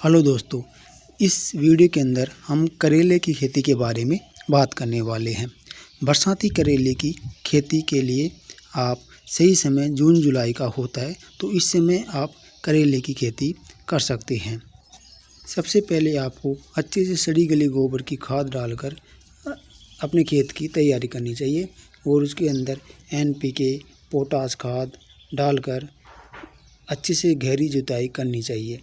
Hello दोस्तों, इस video के अंदर हम करेले की खेती के बारे में बात करने वाले हैं। बरसाती करेले की खेती के लिए आप सही समय जून जुलाई का होता है, तो इस समय आप करेले की खेती कर सकते हैं। सबसे पहले आपको अच्छे से सड़ी गली गोबर की खाद डालकर अपने खेत की तैयारी करनी चाहिए और उसके अंदर NPK पोटास खाद डालकर अच्छे से गहरी जुताई करनी चाहिए।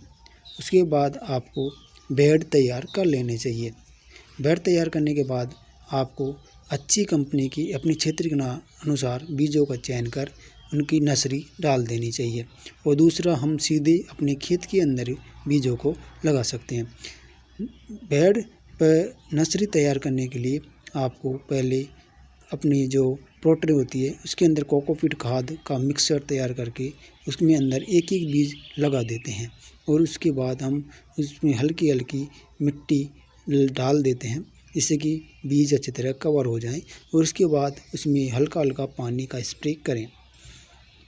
उसके बाद आपको बेड तैयार कर लेने चाहिए। बेड तैयार करने के बाद आपको अच्छी कंपनी की अपने क्षेत्र के अनुसार बीजों का चयन कर उनकी नर्सरी डाल देनी चाहिए और दूसरा हम सीधे अपने खेत के अंदर बीजों को लगा सकते हैं। बेड पर नर्सरी तैयार करने के लिए आपको पहले अपनी जो पोटरी होती है उसके अंदर कोकोपीट खाद का मिक्सचर तैयार करके उसमें अंदर एक एक बीज लगा देते हैं और उसके बाद हम उसमें हल्की हल्की मिट्टी डाल देते हैं जिससे कि बीज अच्छी तरह कवर हो जाएं और उसके बाद उसमें हल्का हल्का पानी का स्प्रे करें।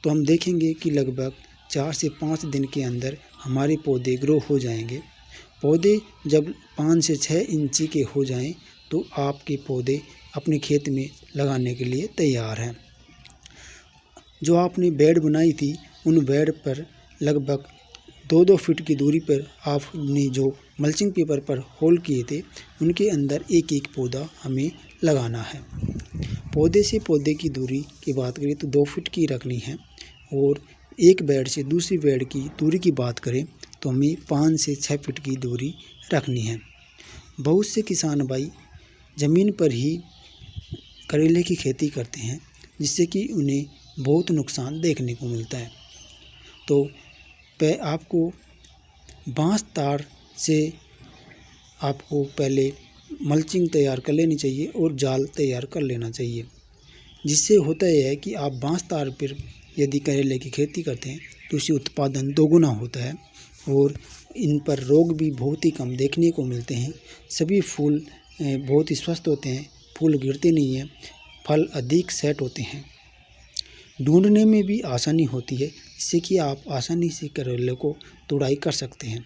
तो हम देखेंगे कि लगभग 4 से 5 दिन के अंदर हमारे पौधे ग्रो हो जाएंगे। पौधे जब 5 से 6 इंची के हो जाएं तो आपके पौधे अपने खेत में लगाने के लिए तैयार हैं। जो आपने बेड बनाई थी उन बेड पर लगभग 2-2 फीट की दूरी पर आपने जो मल्चिंग पेपर पर होल किए थे उनके अंदर एक एक पौधा हमें लगाना है। पौधे से पौधे की दूरी की बात करें तो 2 फीट की रखनी है और एक बेड से दूसरी बेड की दूरी की बात करें तो हमें 5 से 6 फीट की दूरी रखनी है। बहुत से किसान भाई ज़मीन पर ही करेले की खेती करते हैं जिससे कि उन्हें बहुत नुकसान देखने को मिलता है। तो आपको बांस तार से आपको पहले मल्चिंग तैयार कर लेनी चाहिए और जाल तैयार कर लेना चाहिए। जिससे होता यह है कि आप बांस तार पर यदि करेले की खेती करते हैं तो उससे उत्पादन दोगुना होता है और इन पर रोग भी बहुत ही कम देखने को मिलते हैं। सभी फूल बहुत ही स्वस्थ होते हैं, फूल गिरते नहीं हैं, फल अधिक सेट होते हैं। ढूंढने में भी आसानी होती है जिससे कि आप आसानी से करेले को तुड़ाई कर सकते हैं।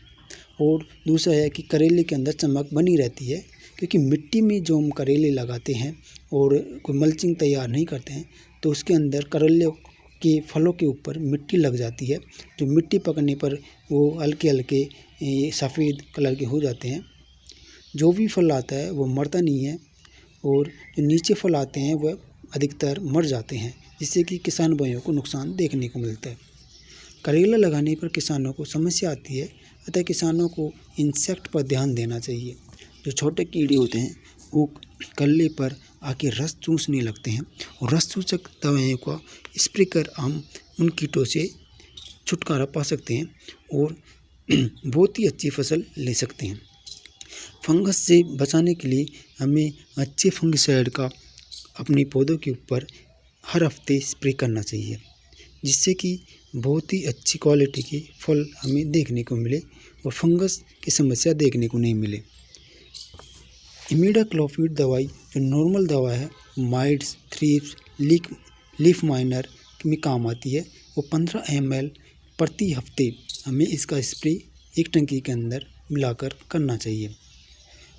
और दूसरा है कि करेले के अंदर चमक बनी रहती है क्योंकि मिट्टी में जो हम करेले लगाते हैं और कोई मल्चिंग तैयार नहीं करते हैं तो उसके अंदर करेले के फलों के ऊपर मिट्टी लग जाती है। जो मिट्टी पकड़ने पर वो हल्के हल्के सफ़ेद कलर के हो जाते हैं। जो भी फल आता है वो मरता नहीं है और जो नीचे फल आते हैं वह अधिकतर मर जाते हैं जिससे कि किसान भाइयों को नुकसान देखने को मिलता है। करेला लगाने पर किसानों को समस्या आती है, अतः किसानों को इंसेक्ट पर ध्यान देना चाहिए। जो छोटे कीड़े होते हैं वो करेले पर आके रस चूसने लगते हैं और रस चूसक दवाइयों का स्प्रे कर हम उन कीटों से छुटकारा पा सकते हैं और बहुत ही अच्छी फसल ले सकते हैं। फंगस से बचाने के लिए हमें अच्छे फंगिसाइड का अपने पौधों के ऊपर हर हफ्ते स्प्रे करना चाहिए जिससे कि बहुत ही अच्छी क्वालिटी के फल हमें देखने को मिले और फंगस की समस्या देखने को नहीं मिले। इमिडाक्लोपीड दवाई जो नॉर्मल दवा है माइट्स, थ्रिप्स, लीफ माइनर में काम आती है। वो 15 ml प्रति हफ्ते हमें इसका स्प्रे एक टंकी के अंदर मिलाकर करना चाहिए।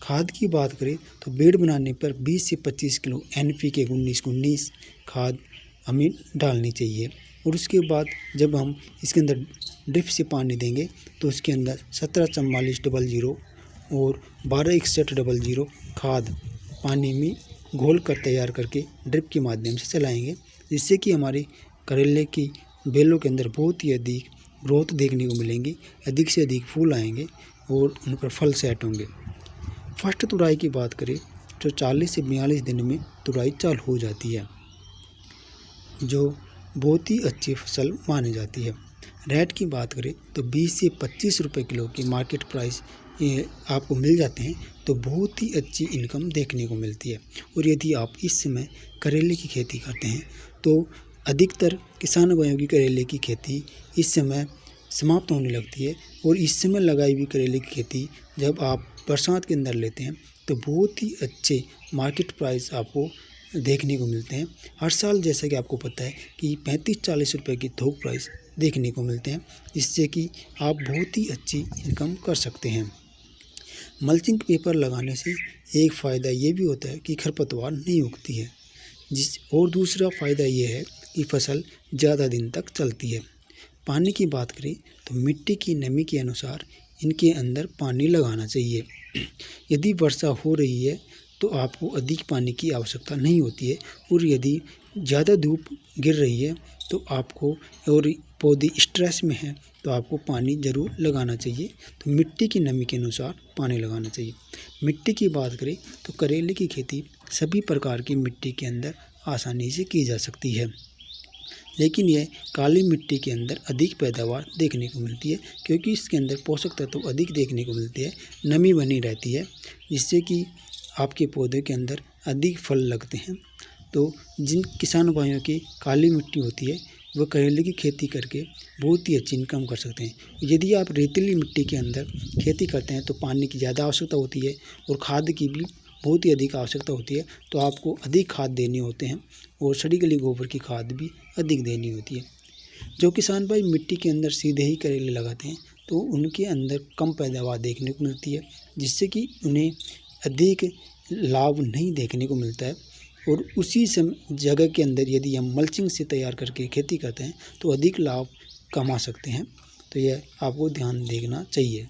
खाद की बात करें तो बेड बनाने पर 20 से 25 किलो NPK 19-19 खाद हमें डालनी चाहिए और उसके बाद जब हम इसके अंदर ड्रिप से पानी देंगे तो उसके अंदर 174400 और 126100 खाद पानी में घोल कर तैयार करके ड्रिप के माध्यम से चलाएंगे जिससे कि हमारे करेले की बेलों के अंदर बहुत ही अधिक ग्रोथ देखने को मिलेंगी, अधिक से अधिक फूल आएंगे और उन पर फल सेट होंगे। फर्स्ट तुड़ाई की बात करें तो 40 से 42 दिन में तुड़ाई चालू हो जाती है जो बहुत ही अच्छी फसल मानी जाती है। रेट की बात करें तो 20 से 25 रुपये किलो की मार्केट प्राइस ये आपको मिल जाते हैं तो बहुत ही अच्छी इनकम देखने को मिलती है। और यदि आप इस समय करेले की खेती करते हैं तो अधिकतर किसान भाइयों की करेले की खेती इस समय समाप्त होने लगती है और इस समय लगाई हुई करेले की खेती जब आप बरसात के अंदर लेते हैं तो बहुत ही अच्छे मार्केट प्राइस आपको देखने को मिलते हैं। हर साल जैसा कि आपको पता है कि 35-40 रुपये की थोक प्राइस देखने को मिलते हैं, जिससे कि आप बहुत ही अच्छी इनकम कर सकते हैं। मल्चिंग पेपर लगाने से एक फ़ायदा ये भी होता है कि खरपतवार नहीं उगती है, और दूसरा फ़ायदा ये है कि फसल ज़्यादा दिन तक चलती है। पानी की बात करें तो मिट्टी की नमी के अनुसार इनके अंदर पानी लगाना चाहिए। यदि वर्षा हो रही है तो आपको अधिक पानी की आवश्यकता नहीं होती है, और यदि ज़्यादा धूप गिर रही है तो आपको, और पौधे स्ट्रेस में हैं, तो आपको पानी ज़रूर लगाना चाहिए। तो मिट्टी की नमी के अनुसार पानी लगाना चाहिए। मिट्टी की बात करें तो करेले की खेती सभी प्रकार की मिट्टी के अंदर आसानी से की जा सकती है, लेकिन यह काली मिट्टी के अंदर अधिक पैदावार देखने को मिलती है, क्योंकि इसके अंदर पोषक तत्व अधिक देखने को मिलते हैं, नमी बनी रहती है, जिससे कि आपके पौधे के अंदर अधिक फल लगते हैं। तो जिन किसान भाइयों की काली मिट्टी होती है वह करेले की खेती करके बहुत ही अच्छी इनकम कर सकते हैं। यदि आप रेतीली मिट्टी के अंदर खेती करते हैं तो पानी की ज़्यादा आवश्यकता होती है, और खाद की भी बहुत ही अधिक आवश्यकता होती है, तो आपको अधिक खाद देने होते हैं, और सड़ी गली गोबर की खाद भी अधिक देनी होती है। जो किसान भाई मिट्टी के अंदर सीधे ही करेले लगाते हैं तो उनके अंदर कम पैदावार देखने को मिलती है, जिससे कि उन्हें अधिक लाभ नहीं देखने को मिलता है। और उसी जगह के अंदर यदि हम मल्चिंग से तैयार करके खेती करते हैं तो अधिक लाभ कमा सकते हैं। तो यह आपको ध्यान देना चाहिए।